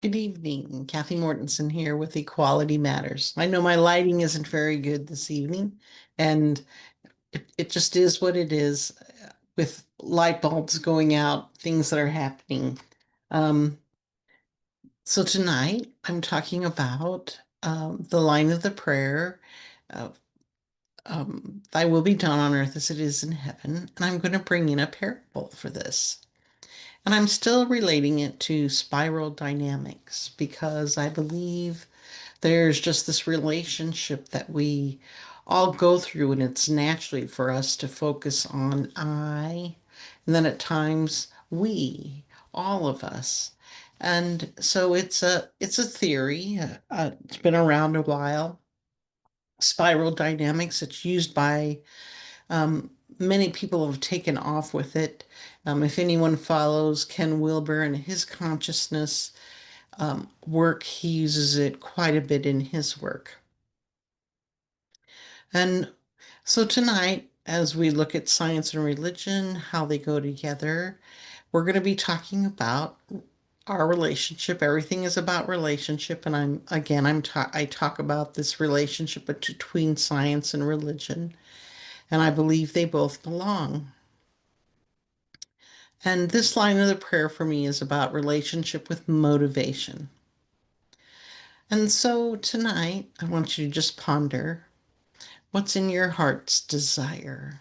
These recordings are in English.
Good evening. Kathy Mortensen here with Equality Matters. I know my lighting isn't very good this evening, and it just is what it is with light bulbs going out, things that are happening. Um, so tonight I'm talking about the line of the prayer, uh, Thy will be done on earth as it is in heaven. And I'm going to bring in a parable for this. And I'm still relating it to spiral dynamics because I believe there's just this relationship that we all go through, and it's naturally for us to focus on I, and then at times we, all of us. And so it's a theory. It's been around a while. Spiral dynamics. It's used by many people have taken off with it. If anyone follows Ken Wilber and his consciousness work, he uses it quite a bit in his work. And so tonight, as we look at science and religion, how they go together, we're going to be talking about our relationship. Everything is about relationship, and I talk about this relationship between science and religion, and I believe they both belong. And this line of the prayer for me is about relationship with motivation. And so tonight, I want you to just ponder what's in your heart's desire.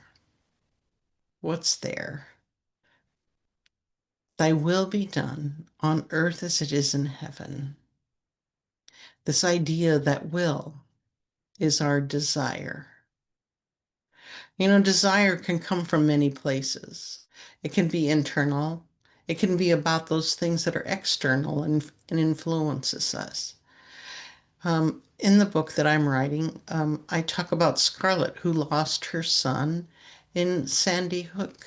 What's there? Thy will be done on earth as it is in heaven. This idea that will is our desire. Desire can come from many places. It can be internal. It can be about those things that are external and influences us. In the book that I'm writing, I talk about Scarlett, who lost her son in Sandy Hook,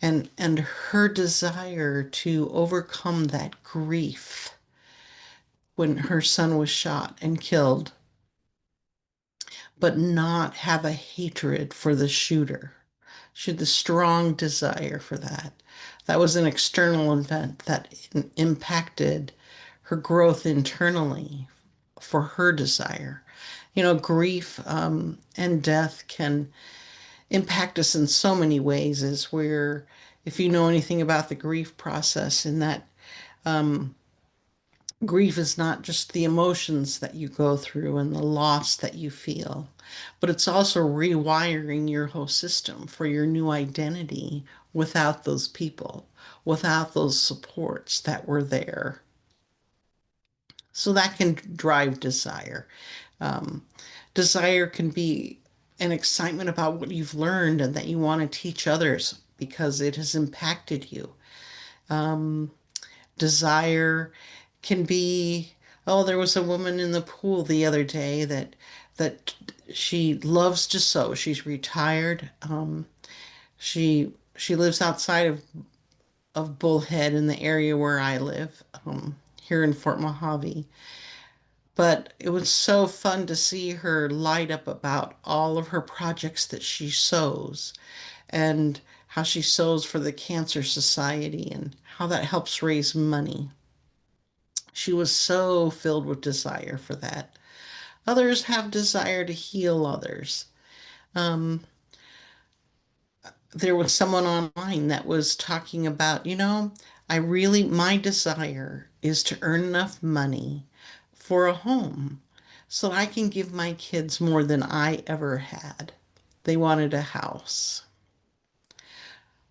and her desire to overcome that grief when her son was shot and killed, but not have a hatred for the shooter. She had the strong desire for that. That was an external event that impacted her growth internally for her desire. Grief and death can impact us in so many ways, as where, if you know anything about the grief process, in that grief is not just the emotions that you go through and the loss that you feel, but it's also rewiring your whole system for your new identity without those people, without those supports that were there. So that can drive desire. Um, Desire can be an excitement about what you've learned and that you want to teach others because it has impacted you. Desire can be, oh, there was a woman in the pool the other day that she loves to sew. She's retired. She lives outside of Bullhead in the area where I live, here in Fort Mojave. But it was so fun to see her light up about all of her projects that she sews, and how she sews for the Cancer Society and how that helps raise money. She was so filled with desire for that. Others have desire to heal others. Um, there was someone online that was talking about, my desire is to earn enough money for a home so I can give my kids more than I ever had. They wanted a house.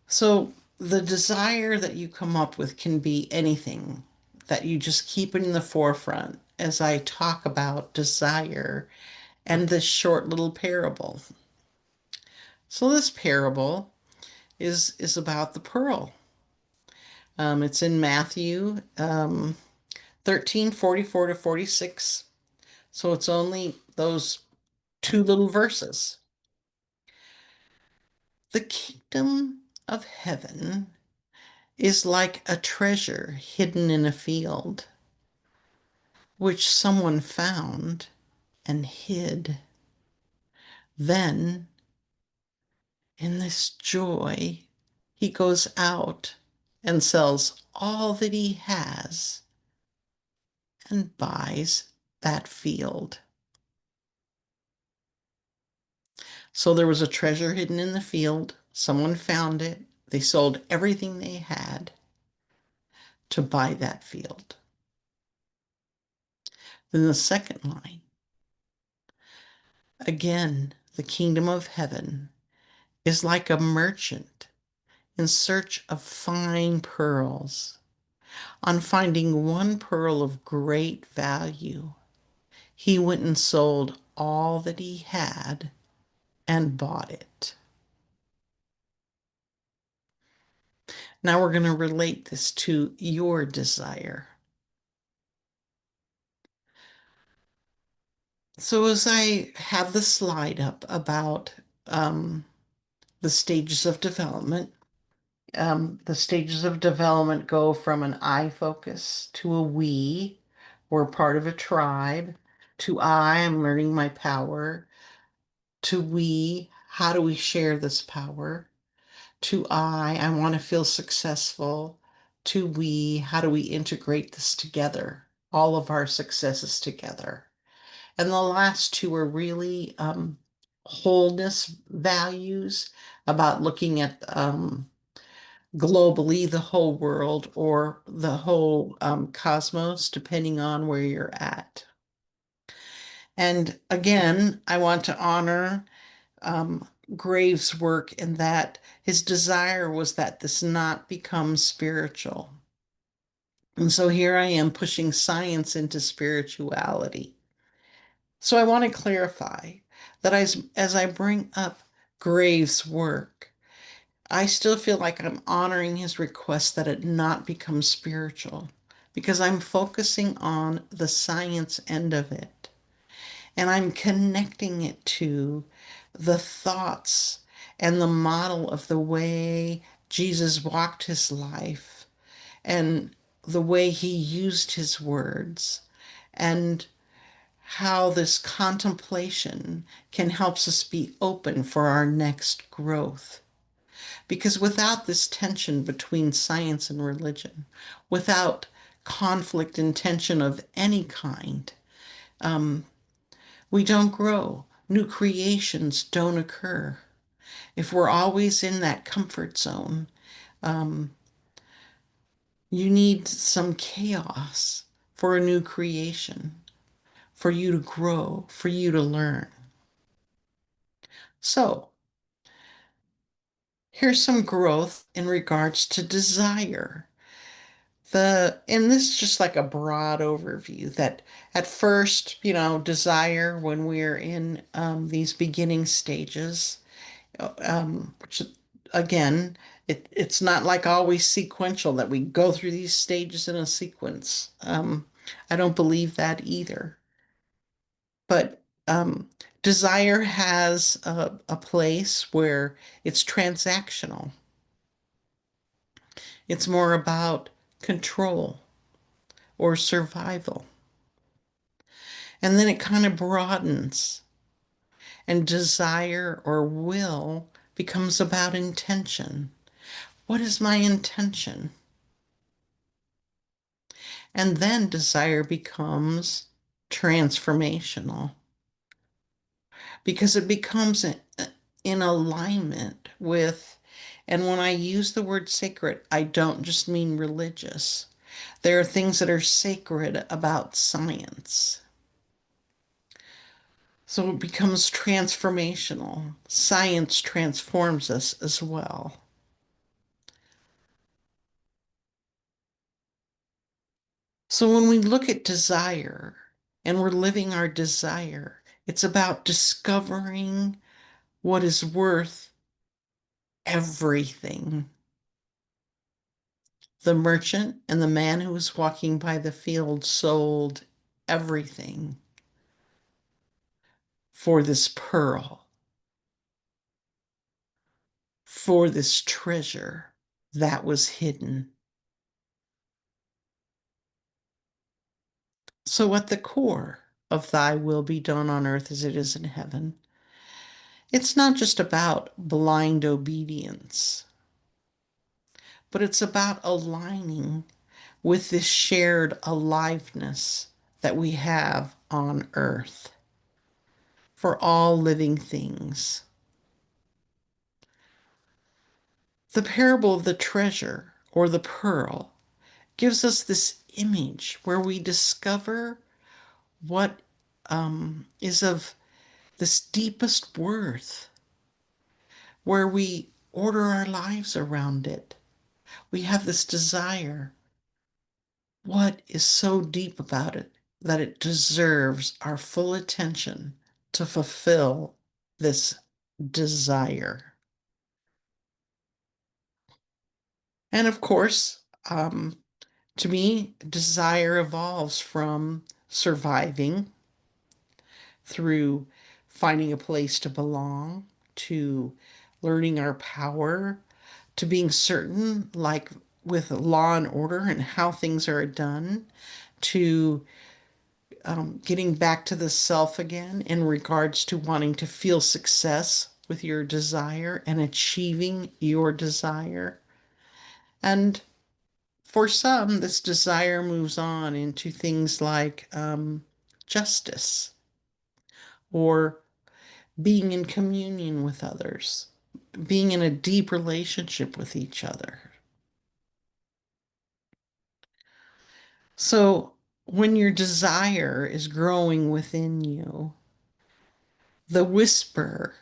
So the desire that you come up with can be anything that you just keep in the forefront as I talk about desire and this short little parable. So this parable is about the pearl. It's in Matthew 13:44 to 46. So it's only those two little verses. The kingdom of heaven is like a treasure hidden in a field, which someone found and hid. Then, in this joy, he goes out and sells all that he has and buys that field. So there was a treasure hidden in the field. Someone found it. They sold everything they had to buy that field. Then the second line, again, the kingdom of heaven is like a merchant in search of fine pearls. On finding one pearl of great value, he went and sold all that he had and bought it. Now we're going to relate this to your desire. So as I have the slide up about the stages of development, the stages of development go from an I focus to a we, we're part of a tribe, to I'm learning my power, to we, how do we share this power, to I want to feel successful, to we, how do we integrate this together, all of our successes together. And the last two are really wholeness values about looking at globally the whole world or the whole cosmos, depending on where you're at. And again, I want to honor Graves' work in that his desire was that this not become spiritual. And so here I am pushing science into spirituality. So I want to clarify that as I bring up Graves' work, I still feel like I'm honoring his request that it not become spiritual because I'm focusing on the science end of it and I'm connecting it to the thoughts and the model of the way Jesus walked his life and the way he used his words and how this contemplation can help us be open for our next growth. Because without this tension between science and religion, without conflict and tension of any kind, we don't grow. New creations don't occur. If we're always in that comfort zone, you need some chaos for a new creation, for you to grow, for you to learn. So, here's some growth in regards to desire. And this is just like a broad overview that at first, desire when we're in these beginning stages, which again, it's not like always sequential that we go through these stages in a sequence. I don't believe that either. But desire has a place where it's transactional. It's more about control or survival. And then it kind of broadens, and desire or will becomes about intention. What is my intention? And then desire becomes transformational because it becomes in alignment with, and when I use the word sacred, I don't just mean religious. There are things that are sacred about science. So it becomes transformational. Science transforms us as well. So when we look at desire and we're living our desire, it's about discovering what is worth everything. The merchant and the man who was walking by the field sold everything for this pearl, for this treasure that was hidden. So, at the core of thy will be done on earth as it is in heaven, it's not just about blind obedience, but it's about aligning with this shared aliveness that we have on earth for all living things. The parable of the treasure or the pearl gives us this image where we discover what is of this deepest worth, where we order our lives around it. We have this desire. What is so deep about it that it deserves our full attention to fulfill this desire? And of course, to me, desire evolves from surviving through finding a place to belong, to learning our power, to being certain, like with law and order and how things are done, to getting back to the self again in regards to wanting to feel success with your desire and achieving your desire. And for some, this desire moves on into things like justice or being in communion with others, being in a deep relationship with each other. So when your desire is growing within you, the whisper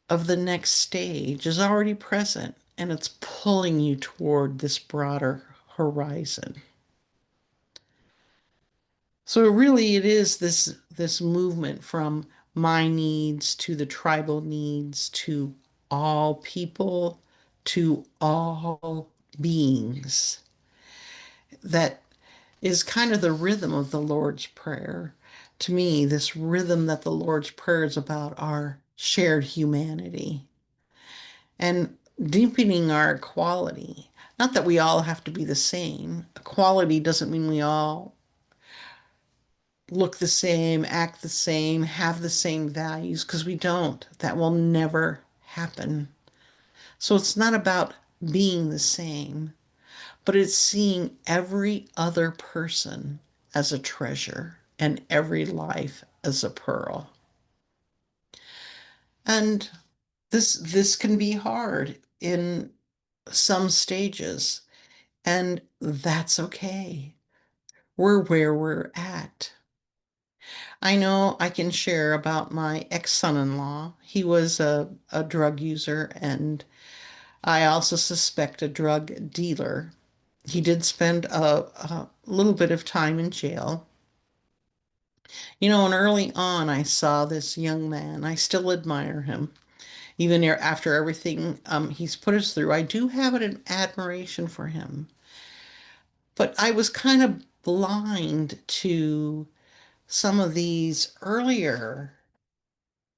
of the next stage is already present and it's pulling you toward this broader horizon. So really it is this movement from my needs to the tribal needs to all people to all beings that is kind of the rhythm of the Lord's Prayer. To me, this rhythm that the Lord's Prayer is about our shared humanity and deepening our equality. Not that we all have to be the same. Equality doesn't mean we all look the same, act the same, have the same values, because we don't. That will never happen. So it's not about being the same, but it's seeing every other person as a treasure and every life as a pearl. And this can be hard in some stages, and that's okay. We're where we're at. I know I can share about my ex-son-in-law. He was a drug user, and I also suspect a drug dealer. He did spend a little bit of time in jail. And early on, I saw this young man. I still admire him, even after everything he's put us through. I do have an admiration for him, but I was kind of blind to some of these earlier.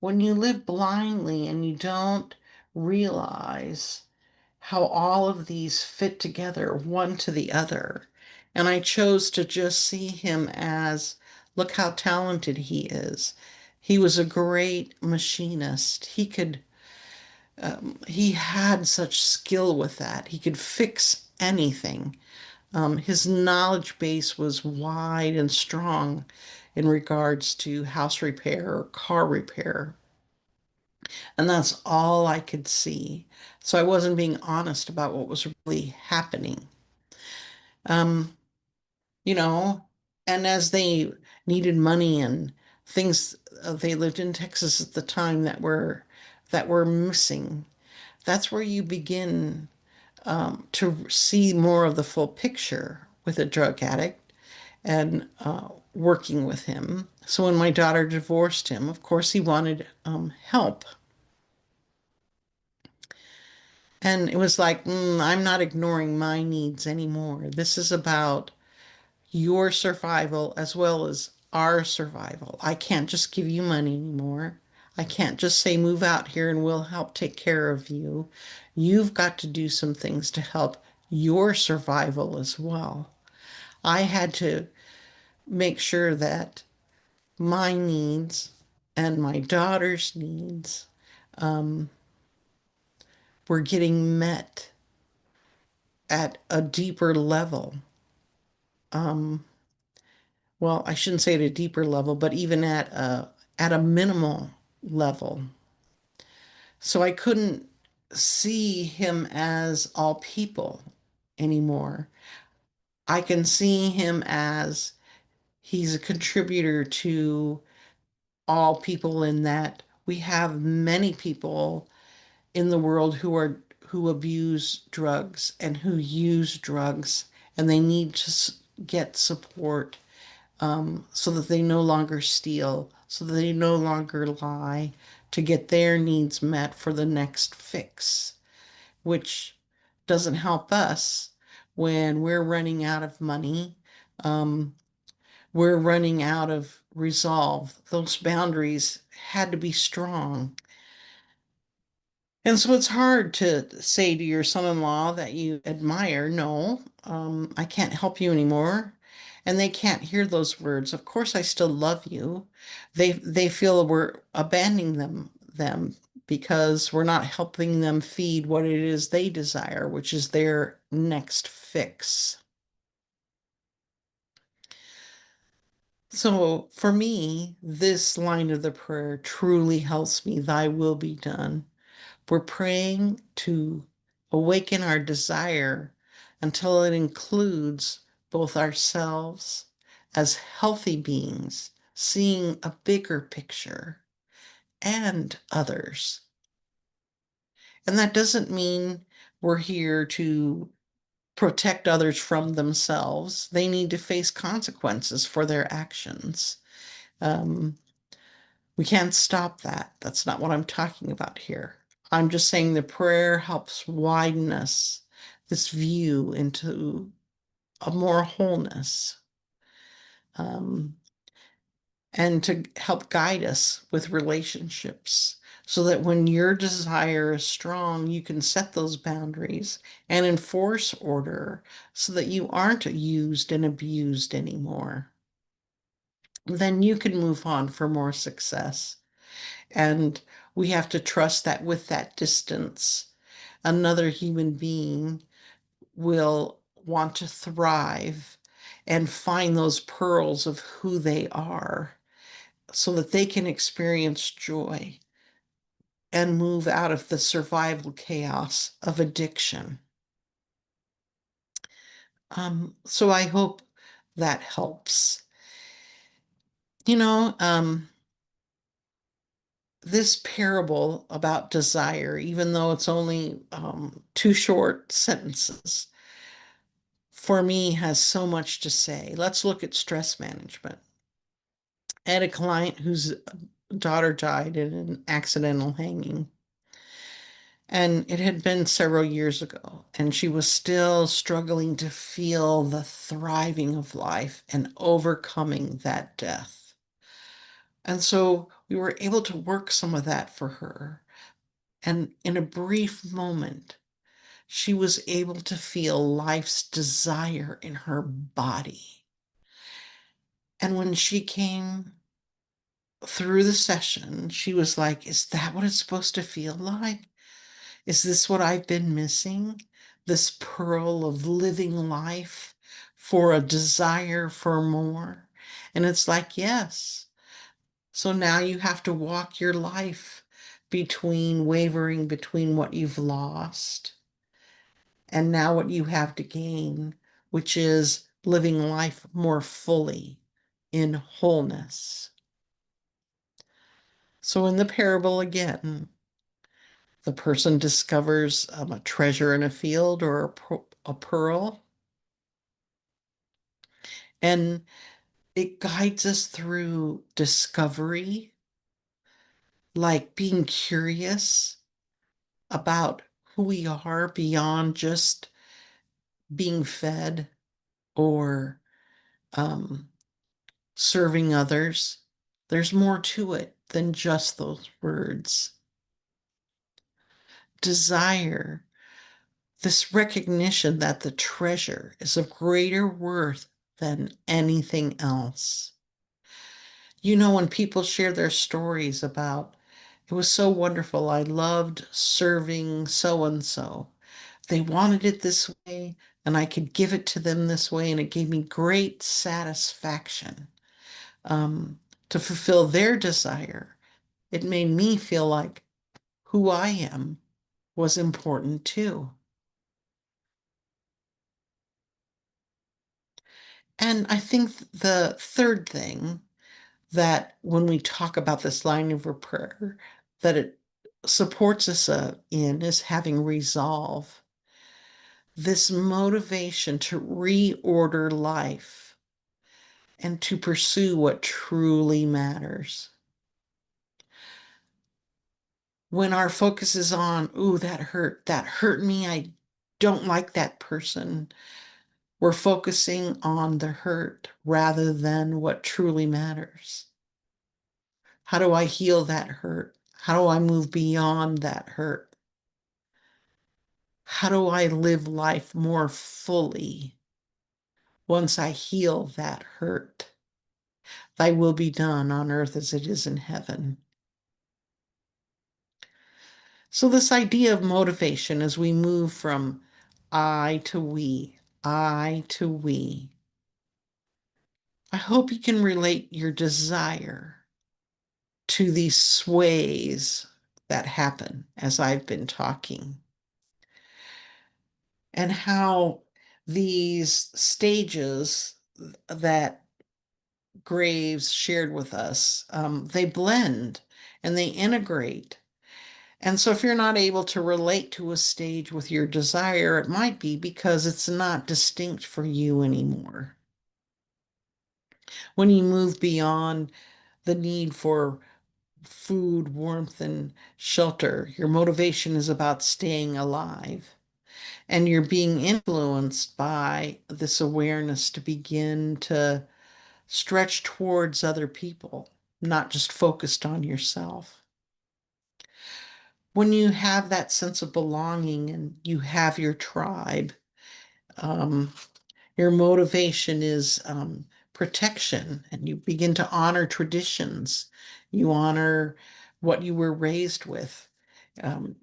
When you live blindly and you don't realize how all of these fit together one to the other. And I chose to just see him as, look how talented he is. He was a great machinist. He had such skill with that. He could fix anything. His knowledge base was wide and strong in regards to house repair or car repair. And that's all I could see. So I wasn't being honest about what was really happening. Um, you know, and as they needed money and things, they lived in Texas at the time that were missing. That's where you begin to see more of the full picture with a drug addict and working with him. So when my daughter divorced him, of course, he wanted help. And it was like, I'm not ignoring my needs anymore. This is about your survival as well as our survival. I can't just give you money anymore. I can't just say, move out here and we'll help take care of you. You've got to do some things to help your survival as well. I had to make sure that my needs and my daughter's needs were getting met at a deeper level. well, I shouldn't say at a deeper level, but even at a minimal level. So I couldn't see him as all people anymore. I can see him as he's a contributor to all people in that we have many people in the world who abuse drugs and who use drugs, and they need to get support, so that they no longer steal, so that they no longer lie to get their needs met for the next fix, which doesn't help us when we're running out of money. Um, we're running out of resolve. Those boundaries had to be strong. And so it's hard to say to your son-in-law that you admire, no, I can't help you anymore. And they can't hear those words. Of course, I still love you. They feel we're abandoning them because we're not helping them feed what it is they desire, which is their next fix. So for me, this line of the prayer truly helps me, thy will be done. We're praying to awaken our desire until it includes both ourselves as healthy beings, seeing a bigger picture, and others. And that doesn't mean we're here to protect others from themselves. They need to face consequences for their actions. Um, We can't stop that. That's not what I'm talking about here. I'm just saying the prayer helps widen us, this view into a more wholeness, um, and to help guide us with relationships so that when your desire is strong, you can set those boundaries and enforce order so that you aren't used and abused anymore. Then you can move on for more success. And we have to trust that with that distance, another human being will want to thrive and find those pearls of who they are so that they can experience joy and move out of the survival chaos of addiction. So I hope that helps. You know, this parable about desire, even though it's only two short sentences, for me has so much to say. Let's look at stress management. I had a client whose daughter died in an accidental hanging, and it had been several years ago, and she was still struggling to feel the thriving of life and overcoming that death. And so we were able to work some of that for her. And in a brief moment, she was able to feel life's desire in her body. And when she came through the session, she was like, is that what it's supposed to feel like? Is this what I've been missing? This pearl of living life for a desire for more? And it's like, yes. So now you have to walk your life wavering between what you've lost and now what you have to gain, which is living life more fully in wholeness. So in the parable again, the person discovers a treasure in a field or a pearl, and it guides us through discovery, like being curious about who we are beyond just being fed or um, serving others. There's more to it than just those words. Desire, this recognition that the treasure is of greater worth than anything else. You know, when people share their stories about, it was so wonderful, I loved serving so and so. They wanted it this way. and I could give it to them this way, and it gave me great satisfaction um, to fulfill their desire. It made me feel like who I am was important too. And I think the third thing that when we talk about this line of prayer, that it supports us in is having resolve, this motivation to reorder life and to pursue what truly matters. When our focus is on, ooh, that hurt me, I don't like that person, we're focusing on the hurt rather than what truly matters. How do I heal that hurt? How do I move beyond that hurt? How do I live life more fully once I heal that hurt? Thy will be done on earth as it is in heaven. So, this idea of motivation as we move from I to we, I to we, I hope you can relate your desire to these sways that happen as I've been talking, and how these stages that Graves shared with us, they blend and they integrate. And so, if you're not able to relate to a stage with your desire, it might be because it's not distinct for you anymore. When you move beyond the need for food, warmth, and shelter, your motivation is about staying alive. And you're being influenced by this awareness to begin to stretch towards other people, not just focused on yourself. When you have that sense of belonging and you have your tribe, um, your motivation is protection, and you begin to honor traditions. You honor what you were raised with. Um,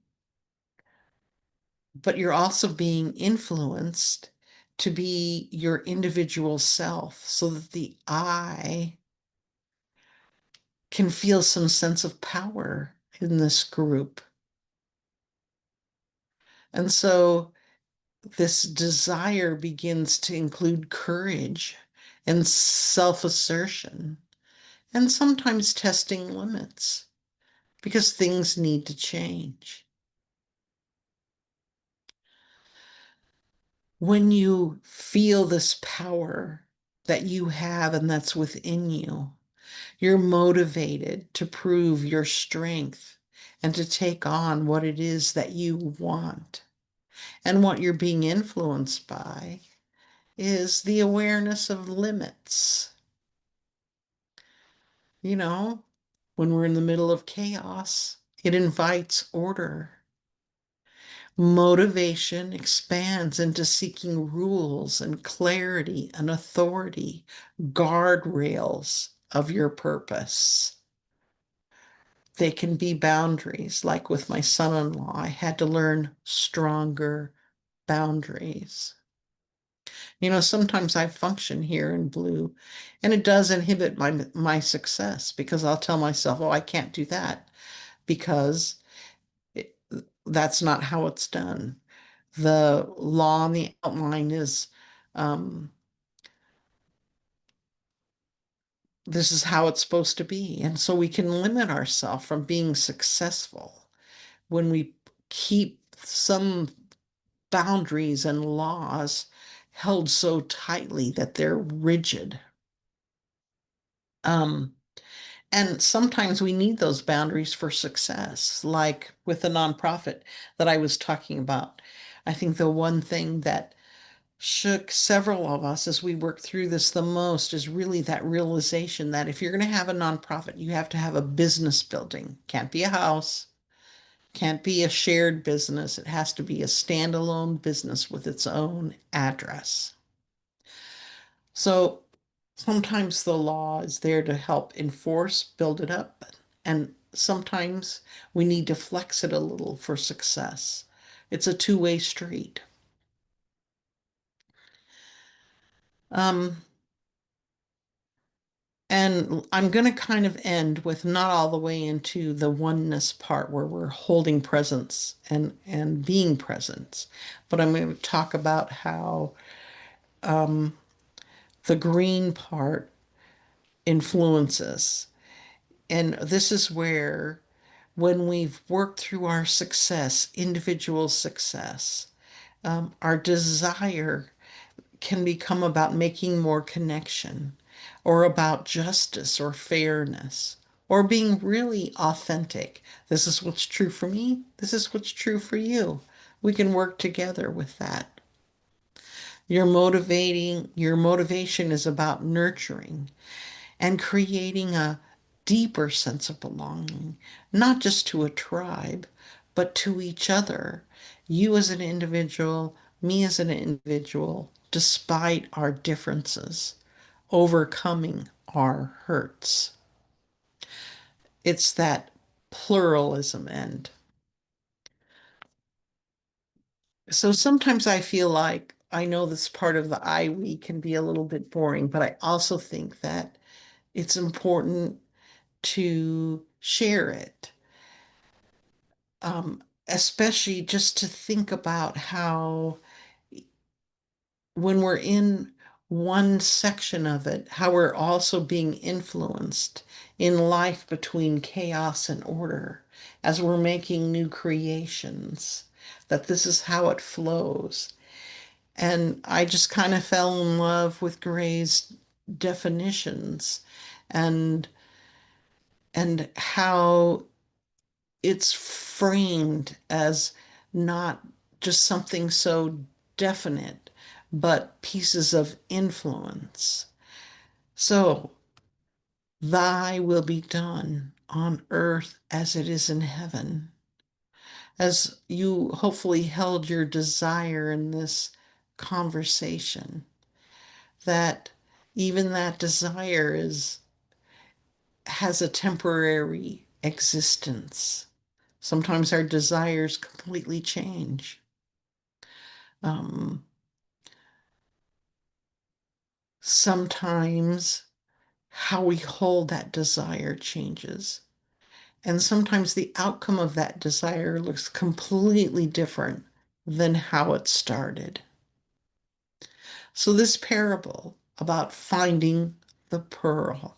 but you're also being influenced to be your individual self so that the I can feel some sense of power in this group. And so this desire begins to include courage and self assertion, and sometimes testing limits because things need to change. When you feel this power that you have and that's within you, you're motivated to prove your strength and to take on what it is that you want. And what you're being influenced by is the awareness of limits. You know, when we're in the middle of chaos, it invites order. Motivation expands into seeking rules and clarity and authority, guardrails of your purpose. They can be boundaries. Like with my son-in-law, I had to learn stronger boundaries. You know, sometimes I function here in blue, and it does inhibit my success because I'll tell myself, "Oh, I can't do that because it, that's not how it's done." The law on the outline is um, this is how it's supposed to be, and so we can limit ourselves from being successful when we keep some boundaries and laws held so tightly that they're rigid. Um, And sometimes we need those boundaries for success, like with the nonprofit that I was talking about. I think the one thing that shook several of us as we worked through this the most is really that realization that if you're going to have a nonprofit, you have to have a business building. Can't be a house, can't be a shared business. It has to be a standalone business with its own address. So sometimes the law is there to help enforce, build it up, and sometimes we need to flex it a little for success. It's a two-way street. Um, and I'm going to kind of end with not all the way into the oneness part where we're holding presence and being presence, but I'm going to talk about how um, the green part influences. And this is where, when we've worked through our success, individual success, our desire can become about making more connection or about justice or fairness or being really authentic. This is what's true for me. This is what's true for you. We can work together with that. Your motivation is about nurturing and creating a deeper sense of belonging, not just to a tribe, but to each other. You as an individual, me as an individual, despite our differences, overcoming our hurts. It's that pluralism end. So sometimes I feel like I know this part of the I we can be a little bit boring, but I also think that it's important to share it, especially just to think about how, when we're in one section of it, how we're also being influenced in life between chaos and order as we're making new creations, that this is how it flows. And I just kind of fell in love with Gray's definitions and how it's framed as not just something so definite, but pieces of influence. So, thy will be done on earth as it is in heaven. As you hopefully held your desire in this conversation, that even that desire has a temporary existence. Sometimes our desires completely change. Um, Sometimes how we hold that desire changes. And sometimes the outcome of that desire looks completely different than how it started. So, this parable about finding the pearl,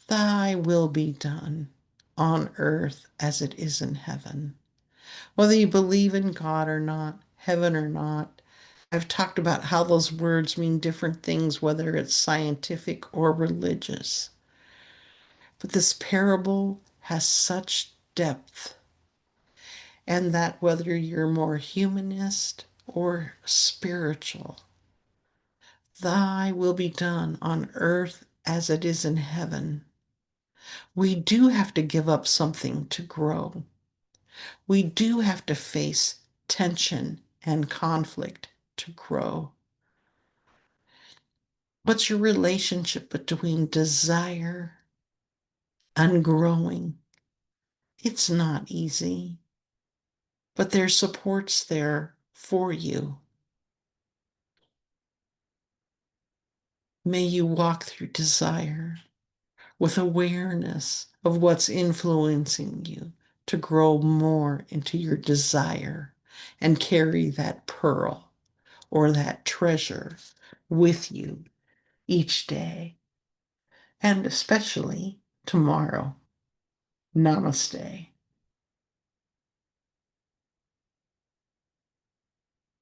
thy will be done on earth as it is in heaven. Whether you believe in God or not, heaven or not, I've talked about how those words mean different things, whether it's scientific or religious. But this parable has such depth, and that whether you're more humanist or spiritual, thy will be done on earth as it is in heaven. We do have to give up something to grow. We do have to face tension and conflict to grow. What's your relationship between desire and growing? It's not easy, but there's supports there for you. May you walk through desire with awareness of what's influencing you to grow more into your desire and carry that pearl or that treasure with you each day, and especially tomorrow. Namaste.